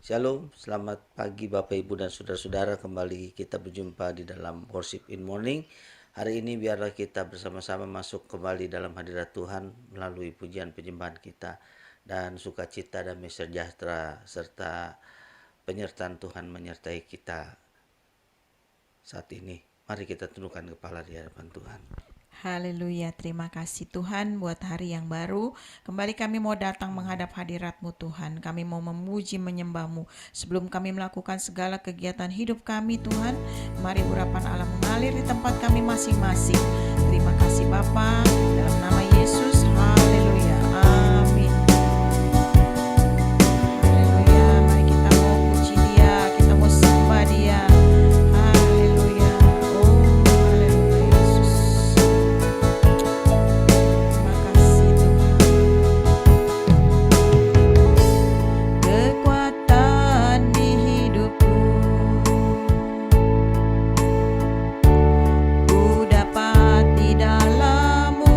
Shalom, selamat pagi Bapak Ibu dan Saudara-saudara. Kembali kita berjumpa di dalam Worship in Morning. Hari ini biarlah kita bersama-sama masuk kembali dalam hadirat Tuhan melalui pujian penyembahan kita. Dan sukacita dan sejahtera serta penyertaan Tuhan menyertai kita saat ini. Mari kita tundukkan kepala di hadapan Tuhan. Haleluya, terima kasih Tuhan buat hari yang baru. Kembali kami mau datang menghadap hadirat-Mu Tuhan. Kami mau memuji menyembah-Mu. Sebelum kami melakukan segala kegiatan hidup kami Tuhan, mari urapan Allah mengalir di tempat kami masing-masing. Terima kasih Bapa, dalam nama Yesus. Haleluya, amin. Haleluya, mari kita mau puji Dia, kita mau sembah Dia. Haleluya, oh haleluya Yesus. Terima kasih Tuhan. Kekuatan di hidupku, ku dapat di dalam-Mu.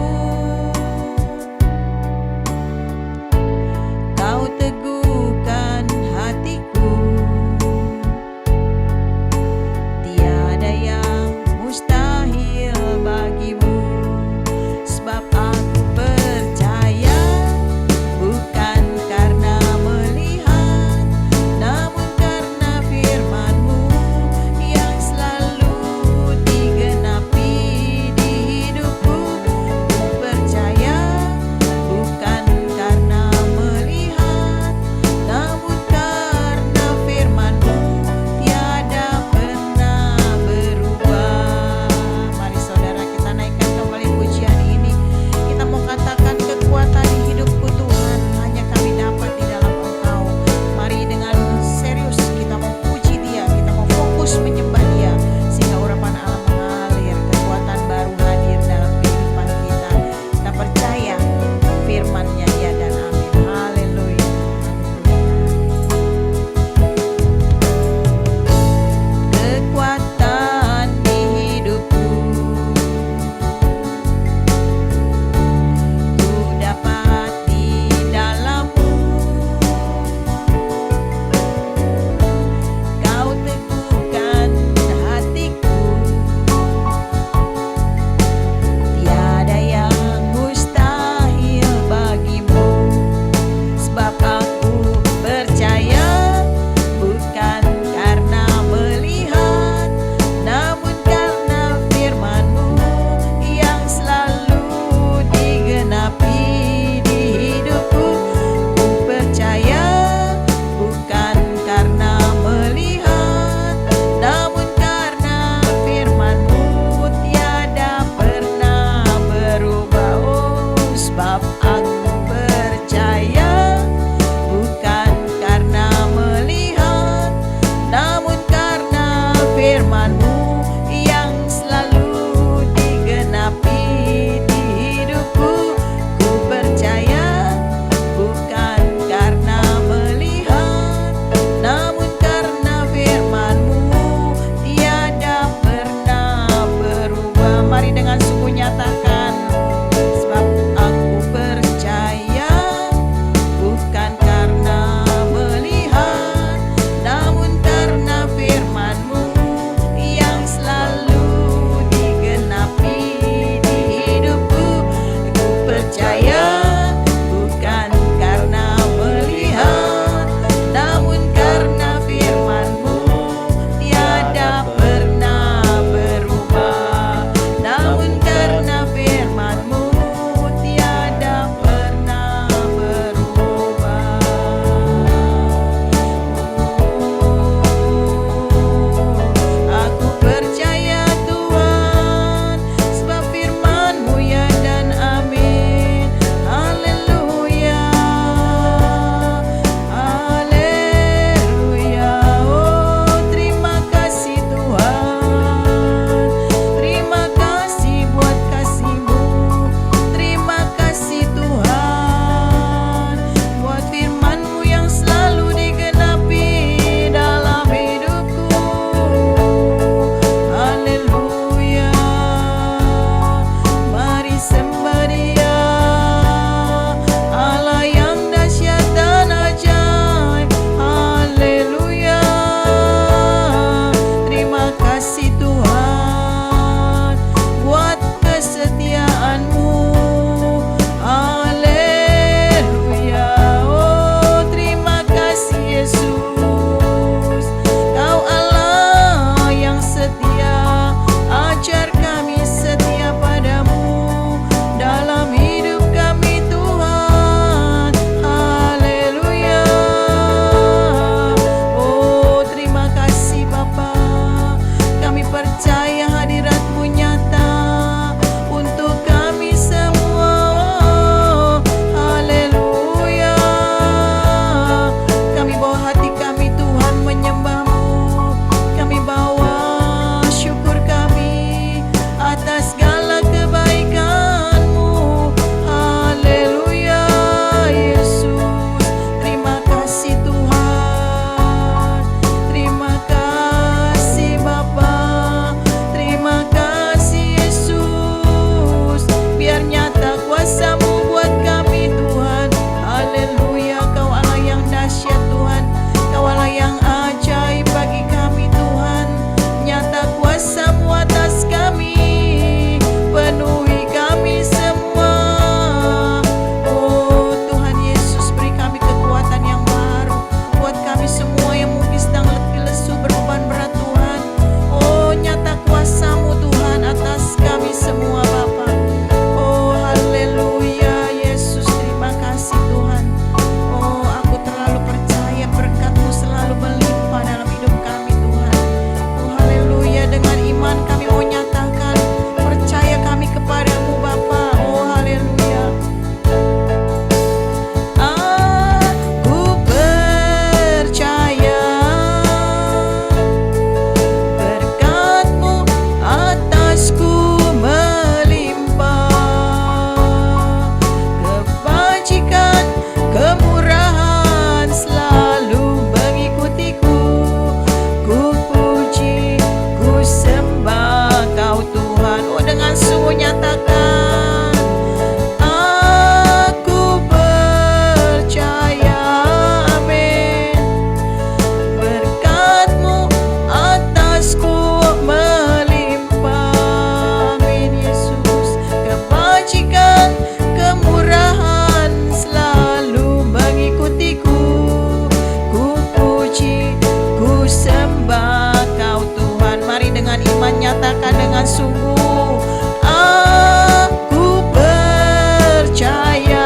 sungguh aku percaya.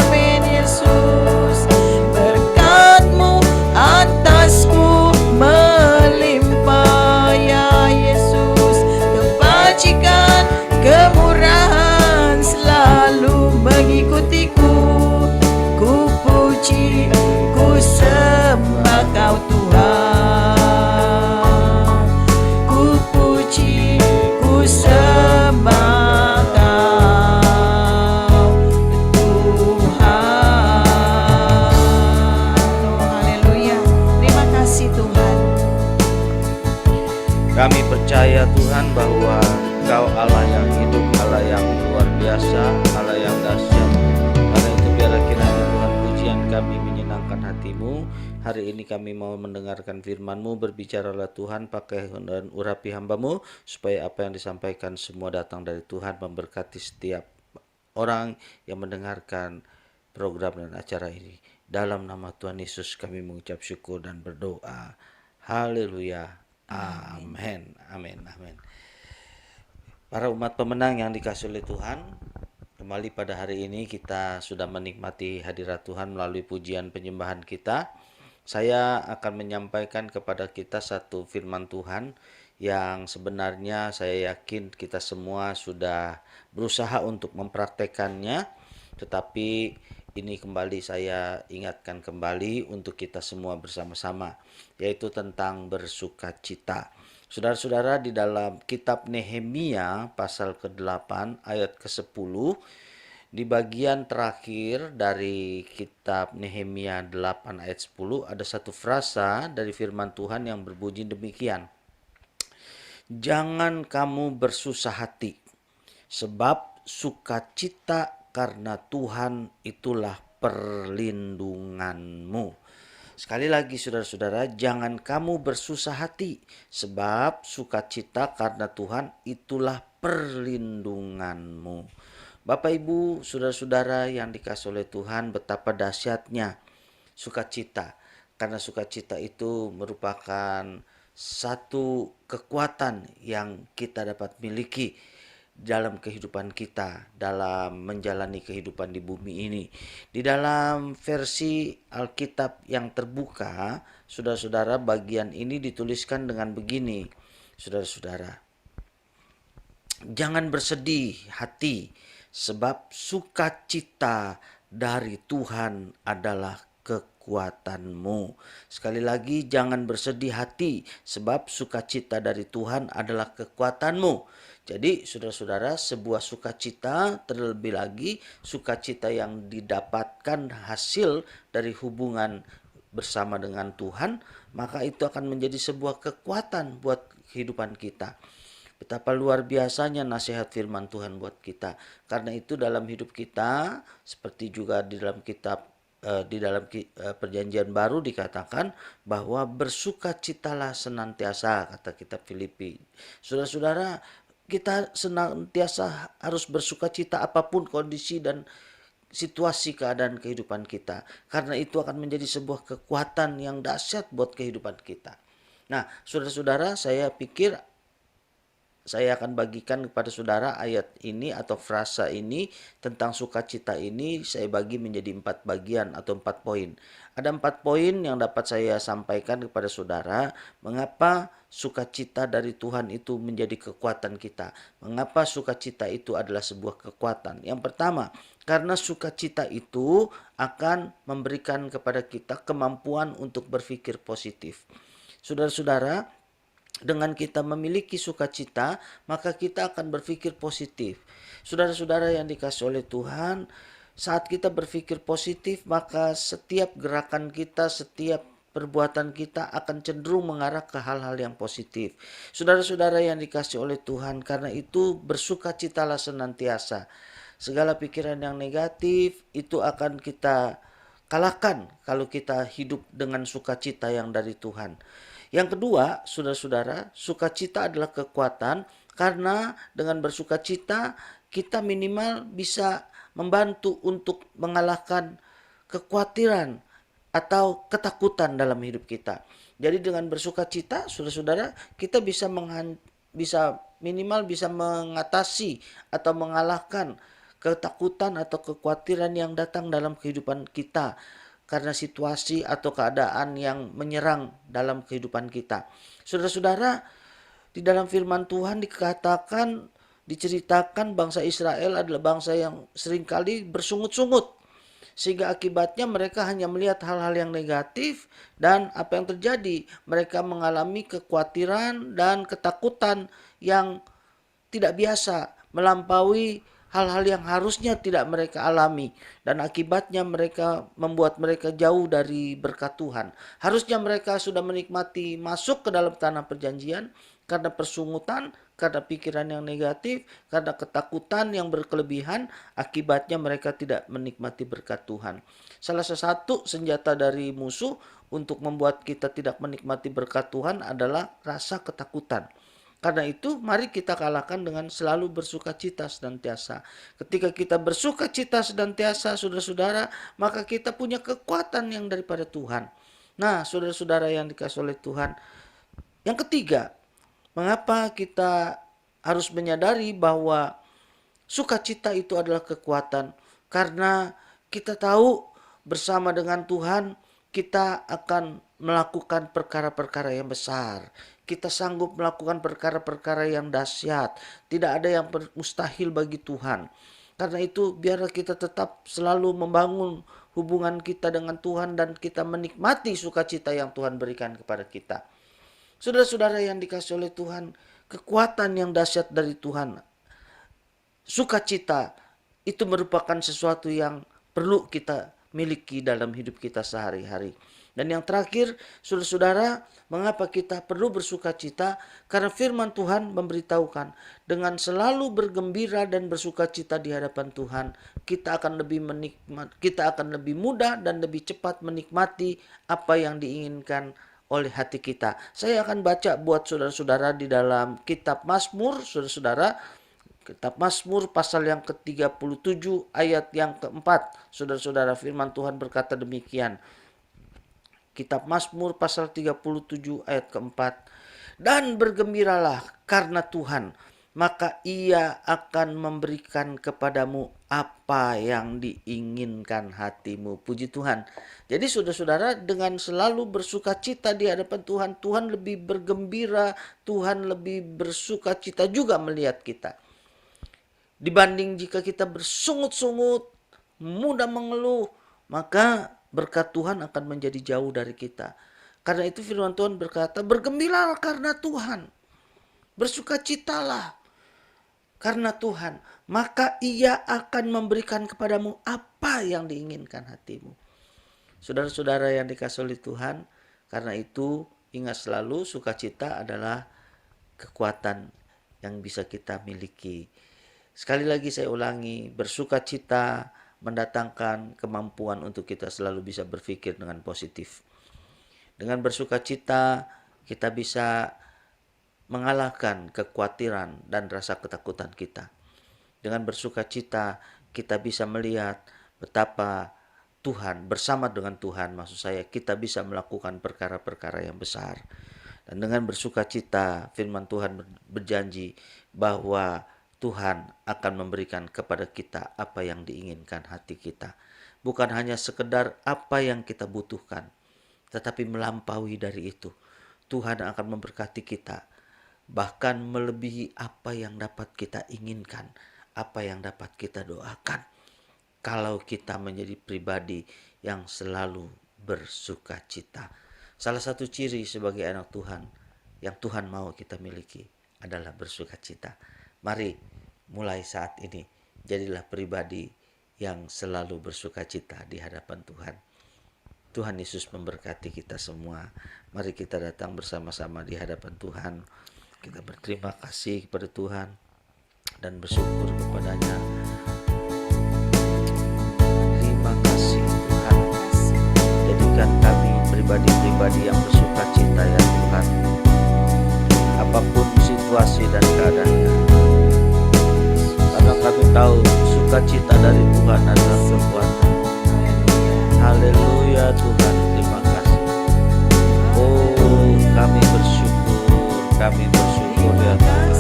Amin Yesus, berkat-Mu atasku melimpah ya Yesus. Kebajikan, kemurahan selalu mengikutiku. Ku puji, ku sembah Kau Tuhan. Ku puji, ku sembah Kau Tuhan. Oh, haleluya. Terima kasih Tuhan. Kami percaya Tuhan bahwa Engkau Allah yang hidup, Allah yang luar biasa, Allah yang dahsyat. Karena itu biarlah kiranya Tuhan pujian kami menyenangkan hati-Mu. Hari ini kami mau mendengarkan firman-Mu. Berbicaralah Tuhan, pakai dan urapi hamba-Mu, supaya apa yang disampaikan semua datang dari Tuhan, memberkati setiap orang yang mendengarkan program dan acara ini. Dalam nama Tuhan Yesus kami mengucap syukur dan berdoa. Haleluya. Amin. Amin. Amin. Para umat pemenang yang dikasihi oleh Tuhan, kembali pada hari ini kita sudah menikmati hadirat Tuhan melalui pujian penyembahan kita. Saya akan menyampaikan kepada kita satu firman Tuhan yang sebenarnya saya yakin kita semua sudah berusaha untuk mempraktekannya, tetapi ini kembali saya ingatkan kembali untuk kita semua bersama-sama, yaitu tentang bersukacita. Saudara-saudara, di dalam kitab Nehemia pasal ke-8 ayat ke-10, di bagian terakhir dari kitab Nehemia 8 ayat 10 ada satu frasa dari firman Tuhan yang berbunyi demikian. Jangan kamu bersusah hati, sebab sukacita karena Tuhan itulah perlindunganmu. Sekali lagi saudara-saudara, jangan kamu bersusah hati, sebab sukacita karena Tuhan itulah perlindunganmu. Bapak Ibu, saudara-saudara yang dikasihi oleh Tuhan, betapa dahsyatnya sukacita. Karena sukacita itu merupakan satu kekuatan yang kita dapat miliki dalam kehidupan kita, dalam menjalani kehidupan di bumi ini. Di dalam versi Alkitab yang terbuka, saudara-saudara, bagian ini dituliskan dengan begini. Saudara-saudara, jangan bersedih hati, sebab sukacita dari Tuhan adalah kekuatanmu. Sekali lagi, jangan bersedih hati, sebab sukacita dari Tuhan adalah kekuatanmu. Jadi saudara-saudara, sebuah sukacita, terlebih lagi sukacita yang didapatkan hasil dari hubungan bersama dengan Tuhan, maka itu akan menjadi sebuah kekuatan buat kehidupan kita. Betapa luar biasanya nasihat firman Tuhan buat kita. Karena itu dalam hidup kita, seperti juga di dalam kitab perjanjian baru dikatakan bahwa bersukacitalah senantiasa, kata kitab Filipi. Saudara-saudara, kita senantiasa harus bersukacita apapun kondisi dan situasi keadaan kehidupan kita. Karena itu akan menjadi sebuah kekuatan yang dahsyat buat kehidupan kita. Nah, saudara-saudara, saya pikir saya akan bagikan kepada saudara ayat ini atau frasa ini tentang sukacita ini saya bagi menjadi 4 bagian atau 4 poin. Ada 4 poin yang dapat saya sampaikan kepada saudara mengapa sukacita dari Tuhan itu menjadi kekuatan kita. Mengapa sukacita itu adalah sebuah kekuatan. Yang pertama, karena sukacita itu akan memberikan kepada kita kemampuan untuk berpikir positif. Saudara-saudara, dengan kita memiliki sukacita, maka kita akan berpikir positif. Saudara-saudara yang dikasihi oleh Tuhan, saat kita berpikir positif, maka setiap gerakan kita, setiap perbuatan kita akan cenderung mengarah ke hal-hal yang positif. Saudara-saudara yang dikasihi oleh Tuhan, karena itu bersukacitalah senantiasa. Segala pikiran yang negatif itu akan kita kalahkan kalau kita hidup dengan sukacita yang dari Tuhan. Yang kedua, saudara-saudara, sukacita adalah kekuatan karena dengan bersukacita kita minimal bisa membantu untuk mengalahkan kekhawatiran atau ketakutan dalam hidup kita. Jadi dengan bersukacita, saudara-saudara, kita bisa minimal bisa mengatasi atau mengalahkan ketakutan atau kekhawatiran yang datang dalam kehidupan kita karena situasi atau keadaan yang menyerang dalam kehidupan kita. Saudara-saudara, di dalam firman Tuhan diceritakan bangsa Israel adalah bangsa yang seringkali bersungut-sungut, sehingga akibatnya mereka hanya melihat hal-hal yang negatif, dan apa yang terjadi, mereka mengalami kekhawatiran dan ketakutan yang tidak biasa, melampaui hal-hal yang harusnya tidak mereka alami, dan akibatnya membuat mereka jauh dari berkat Tuhan. Harusnya mereka sudah menikmati masuk ke dalam tanah perjanjian, karena persungutan, karena pikiran yang negatif, karena ketakutan yang berkelebihan, akibatnya mereka tidak menikmati berkat Tuhan. Salah satu senjata dari musuh untuk membuat kita tidak menikmati berkat Tuhan adalah rasa ketakutan. Karena itu mari kita kalahkan dengan selalu bersukacita senantiasa. Ketika kita bersukacita senantiasa, saudara-saudara, maka kita punya kekuatan yang daripada Tuhan. Nah, saudara-saudara yang dikasihi oleh Tuhan, yang ketiga, mengapa kita harus menyadari bahwa sukacita itu adalah kekuatan? Karena kita tahu bersama dengan Tuhan kita akan melakukan perkara-perkara yang besar. Kita sanggup melakukan perkara-perkara yang dahsyat. Tidak ada yang mustahil bagi Tuhan. Karena itu biarlah kita tetap selalu membangun hubungan kita dengan Tuhan dan kita menikmati sukacita yang Tuhan berikan kepada kita. Saudara-saudara yang dikasihi oleh Tuhan, kekuatan yang dahsyat dari Tuhan, sukacita itu merupakan sesuatu yang perlu kita miliki dalam hidup kita sehari-hari. Dan yang terakhir, saudara-saudara, mengapa kita perlu bersukacita? Karena firman Tuhan memberitahukan, dengan selalu bergembira dan bersukacita di hadapan Tuhan, kita akan lebih mudah dan lebih cepat menikmati apa yang diinginkan oleh hati kita. Saya akan baca buat saudara-saudara di dalam kitab Mazmur, saudara-saudara, kitab Mazmur pasal yang ke-37 ayat yang keempat. Saudara-saudara, firman Tuhan berkata demikian. Kitab Mazmur pasal 37 ayat keempat. Dan bergembiralah karena Tuhan, maka Ia akan memberikan kepadamu apa yang diinginkan hatimu. Puji Tuhan. Jadi saudara-saudara, dengan selalu bersukacita di hadapan Tuhan, Tuhan lebih bergembira, Tuhan lebih bersukacita juga melihat kita. Dibanding jika kita bersungut-sungut, mudah mengeluh, maka berkat Tuhan akan menjadi jauh dari kita. Karena itu firman Tuhan berkata, bergembiralah karena Tuhan. Bersukacitalah karena Tuhan. Maka Ia akan memberikan kepadamu apa yang diinginkan hatimu. Saudara-saudara yang dikasihi oleh Tuhan, karena itu ingat selalu sukacita adalah kekuatan yang bisa kita miliki. Sekali lagi saya ulangi, bersukacita mendatangkan kemampuan untuk kita selalu bisa berpikir dengan positif. Dengan bersukacita kita bisa mengalahkan kekhawatiran dan rasa ketakutan kita. Dengan bersukacita kita bisa melihat betapa Tuhan, bersama dengan Tuhan maksud saya, kita bisa melakukan perkara-perkara yang besar. Dan dengan bersukacita firman Tuhan berjanji bahwa Tuhan akan memberikan kepada kita apa yang diinginkan hati kita. Bukan hanya sekedar apa yang kita butuhkan, tetapi melampaui dari itu. Tuhan akan memberkati kita, bahkan melebihi apa yang dapat kita inginkan, apa yang dapat kita doakan. Kalau kita menjadi pribadi yang selalu bersukacita. Salah satu ciri sebagai anak Tuhan yang Tuhan mau kita miliki adalah bersukacita. Mari mulai saat ini jadilah pribadi yang selalu bersukacita di hadapan Tuhan. Tuhan Yesus memberkati kita semua. Mari kita datang bersama-sama di hadapan Tuhan. Kita berterima kasih kepada Tuhan dan bersyukur kepadanya. Terima kasih Tuhan. Jadikan kami pribadi-pribadi yang bersukacita ya Tuhan. Apapun situasi dan keadaannya. Karena kami tahu sukacita dari Tuhan adalah kekuatan. Haleluya Tuhan, terima kasih. Oh, kami bersyukur ya Tuhan.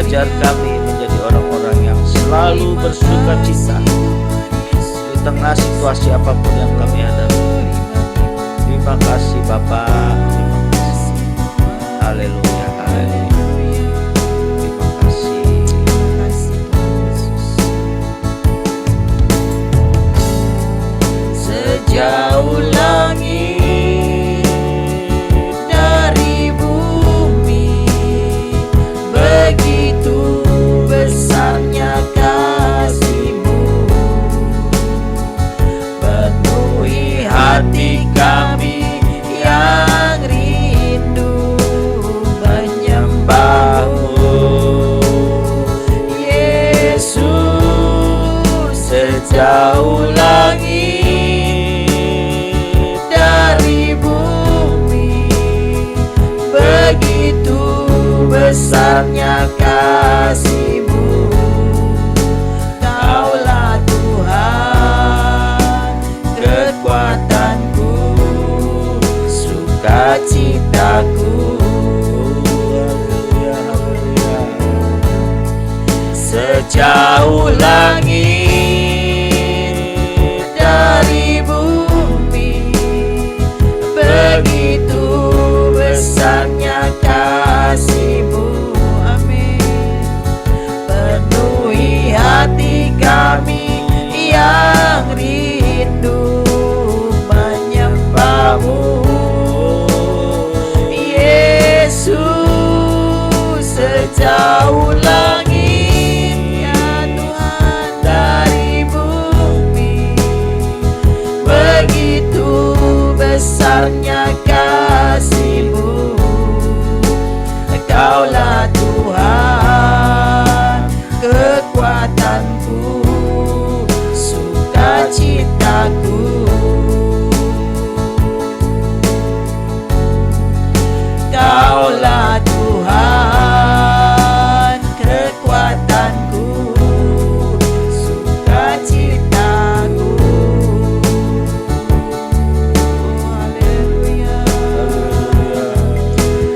Ajar kami menjadi orang-orang yang selalu bersuka cita di tengah situasi apapun yang kami hadapi. Terima kasih Bapa. Terima kasih. Haleluya, haleluya. Terima kasih. Sejauh langit dari bumi, begitu besarnya kasih-Mu, penuhi hati kami yang rindu menyembah-Mu. Yesus, sejauh langit dari bumi, begitu besarnya kasih-Mu. Kaulah Tuhan, kekuatanku, sukacitaku. Sejauh langit dari bumi, begitu besarnya kasih-Mu. Amin. Penuhi hati kami yang rindu menyembah-Mu. Yesus, sejauh langit ya Tuhan dari bumi, begitu besarnya kasih-Mu. Kaulah Tuhan, kekuatanku, sukacitaku. Kaulah Tuhan, kekuatanku, sukacitaku. Oh, haleluya.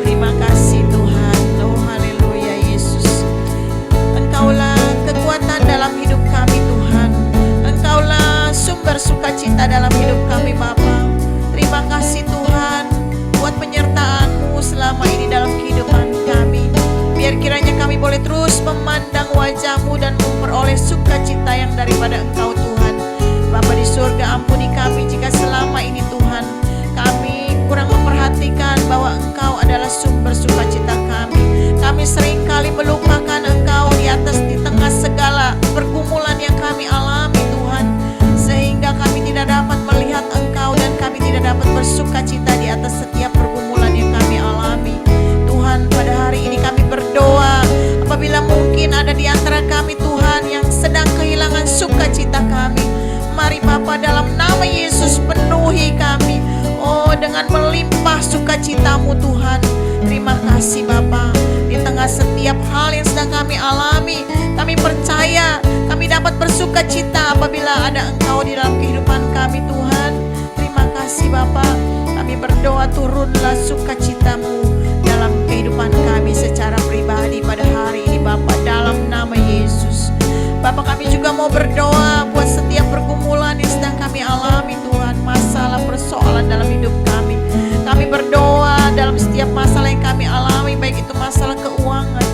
Terima kasih Tuhan. Oh, haleluya Yesus. Engkaulah kekuatan dalam hidup kami Tuhan. Engkaulah sumber sukacita dalam hidup kami Bapa. Terima kasih Tuhan buat penyertaan-Mu selama ini dalam kehidupan kami. Biar kiranya kami boleh terus memandang wajah-Mu dan memperoleh sukacita yang daripada Engkau Tuhan. Bapa di surga, ampuni kami jika selama ini Tuhan kami kurang memperhatikan bahwa Engkau adalah sumber sukacita kami. Kami seringkali melupakan Engkau di tengah segala pergumulan yang kami alami Tuhan, sehingga kami tidak dapat melihat Engkau dan kami tidak dapat bersukacita di atas setiap pergumulan yang kami alami. Tuhan, pada hari ini kami berdoa apabila mungkin ada di antara kami Tuhan yang sedang kehilangan sukacita kami. Mari Bapa, dalam nama Yesus penuhi kami, oh, dengan melimpah sukacita-Mu Tuhan. Terima kasih Bapa. Di tengah setiap hal yang sedang kami alami, kami percaya kami dapat bersukacita apabila ada Engkau di dalam kehidupan kami Tuhan. Terima kasih Bapa. Kami berdoa turunlah sukacita-Mu dalam kehidupan kami secara pribadi pada hari ini Bapa, dalam nama Yesus. Bapa, kami juga mau berdoa buat setiap pergumulan yang sedang kami alami Tuhan, masalah persoalan dalam hidup kami. Kami berdoa dalam setiap masalah yang kami alami, baik itu masalah keuangan,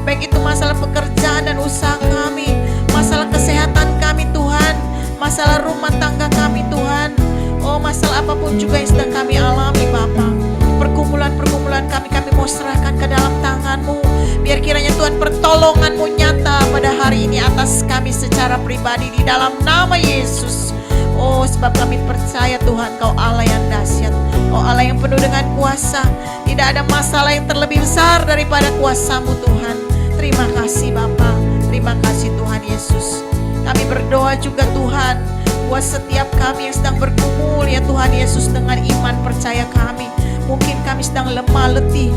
baik itu masalah pekerjaan dan usaha kami, masalah kesehatan kami Tuhan, masalah rumah tangga kami Tuhan. Oh, masalah apapun juga yang sedang kami alami Bapa, pergumulan-pergumulan kami mau serahkan ke dalam tangan-Mu. Biar kiranya Tuhan pertolongan-Mu nyata pada hari ini atas kami secara pribadi di dalam nama Yesus. Oh, sebab kami percaya Tuhan Kau Allah yang dahsyat, Kau Allah yang penuh dengan kuasa. Tidak ada masalah yang terlebih besar daripada kuasa-Mu Tuhan. Terima kasih Bapa, terima kasih Tuhan Yesus. Kami berdoa juga Tuhan buat setiap kami yang sedang bergumul ya Tuhan Yesus, dengan iman percaya kami. Mungkin kami sedang lemah, letih,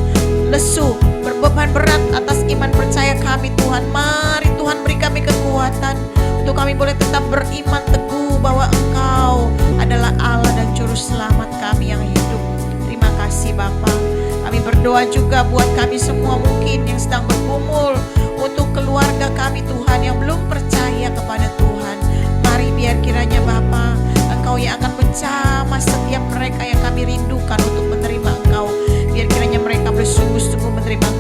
lesu, berbeban berat atas iman percaya kami Tuhan. Mari Tuhan beri kami kekuatan untuk kami boleh tetap beriman teguh bahwa Engkau adalah Allah dan Juru Selamat kami yang hidup. Terima kasih Bapa. Kami berdoa juga buat kami semua mungkin yang sedang bergumul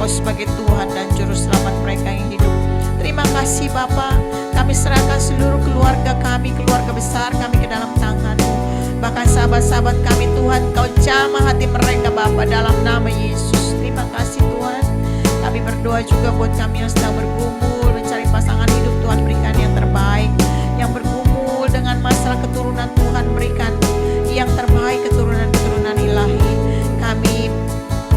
Engkau sebagai Tuhan dan Juru Selamat mereka yang hidup. Terima kasih Bapa, kami serahkan seluruh keluarga kami, keluarga besar kami ke dalam tangan-Mu. Bahkan sahabat-sahabat kami Tuhan, Kau jamah hati mereka Bapa dalam nama Yesus. Terima kasih Tuhan. Kami berdoa juga buat kami yang sedang bergumul mencari pasangan hidup, Tuhan berikan yang terbaik. Yang bergumul dengan masalah keturunan, Tuhan berikan yang terbaik, keturunan-keturunan ilahi. Kami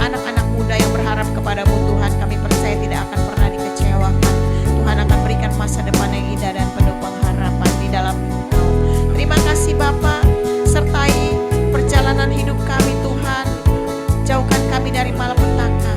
anak-anak muda yang berharap kepadamu Tuhan, kami percaya tidak akan pernah dikecewakan. Tuhan akan berikan masa depan yang indah dan penuh pengharapan di dalam Engkau. Terima kasih Bapa, sertai perjalanan hidup kami Tuhan. Jauhkan kami dari malapetaka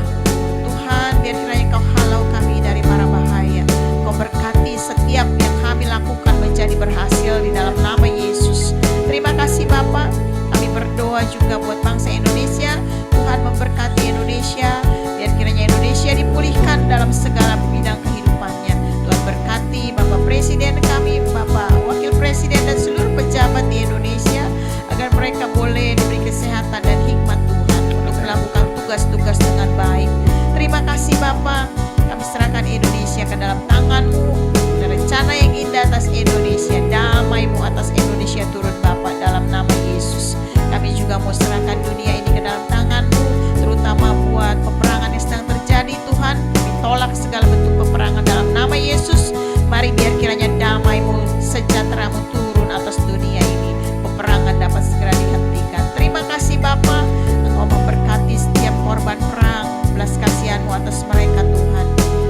Tuhan, biar kiranya Kau halau kami dari mara bahaya. Kau berkati setiap yang kami lakukan menjadi berhasil di dalam nama Yesus. Terima kasih Bapa. Kami berdoa juga buat bangsa Indonesia. Tuhan memberkati Indonesia, biar kiranya Indonesia dipulihkan dalam segala bidang kehidupannya. Tuhan berkati Bapak Presiden kami, Bapak Wakil Presiden dan seluruh pejabat di Indonesia, agar mereka boleh diberi kesehatan dan hikmat Tuhan untuk melakukan tugas-tugas dengan baik. Terima kasih Bapa, kami serahkan Indonesia ke dalam tangan-Mu. Dan rencana yang indah atas Indonesia, damai-Mu atas Indonesia turun Bapa dalam nama Yesus. Kami juga mau serahkan dunia ini ke dalam tangan-Mu, terutama buat peperangan yang sedang terjadi Tuhan. Kami tolak segala bentuk peperangan dalam nama Yesus. Mari biar kiranya damai-Mu, sejahtera-Mu turun atas dunia ini. Peperangan dapat segera dihentikan. Terima kasih Bapa, Engkau memberkati setiap korban perang. Belas kasihan-Mu atas mereka Tuhan.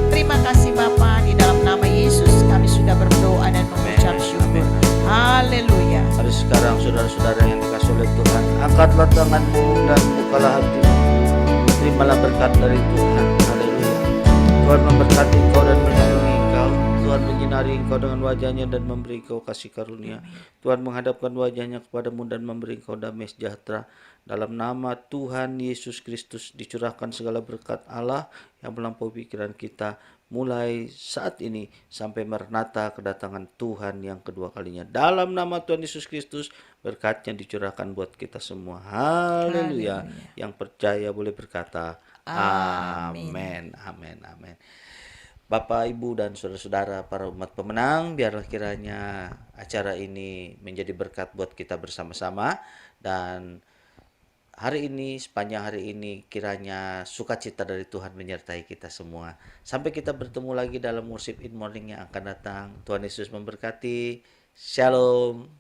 Terima kasih Bapa, di dalam nama Yesus kami sudah berdoa dan mengucap syukur. Haleluya. Hari sekarang saudara-saudara yang dikasihi oleh Tuhan, angkatlah tanganmu dan bukalah hatimu. Terimalah berkat dari Tuhan. Haleluya. Tuhan memberkati engkau dan melindungi engkau. Tuhan menyinari engkau dengan wajahnya dan memberi engkau kasih karunia. Tuhan menghadapkan wajahnya kepadamu dan memberi engkau damai sejahtera. Dalam nama Tuhan Yesus Kristus dicurahkan segala berkat Allah yang melampaui pikiran kita, mulai saat ini sampai maranatha kedatangan Tuhan yang kedua kalinya. Dalam nama Tuhan Yesus Kristus berkatnya dicurahkan buat kita semua. Haleluya. Yang percaya boleh berkata amin. Amin. Amin. Bapak, Ibu, dan saudara-saudara para umat pemenang, biarlah kiranya acara ini menjadi berkat buat kita bersama-sama. Dan hari ini, sepanjang hari ini, kiranya sukacita dari Tuhan menyertai kita semua. Sampai kita bertemu lagi dalam worship in morning yang akan datang. Tuhan Yesus memberkati. Shalom.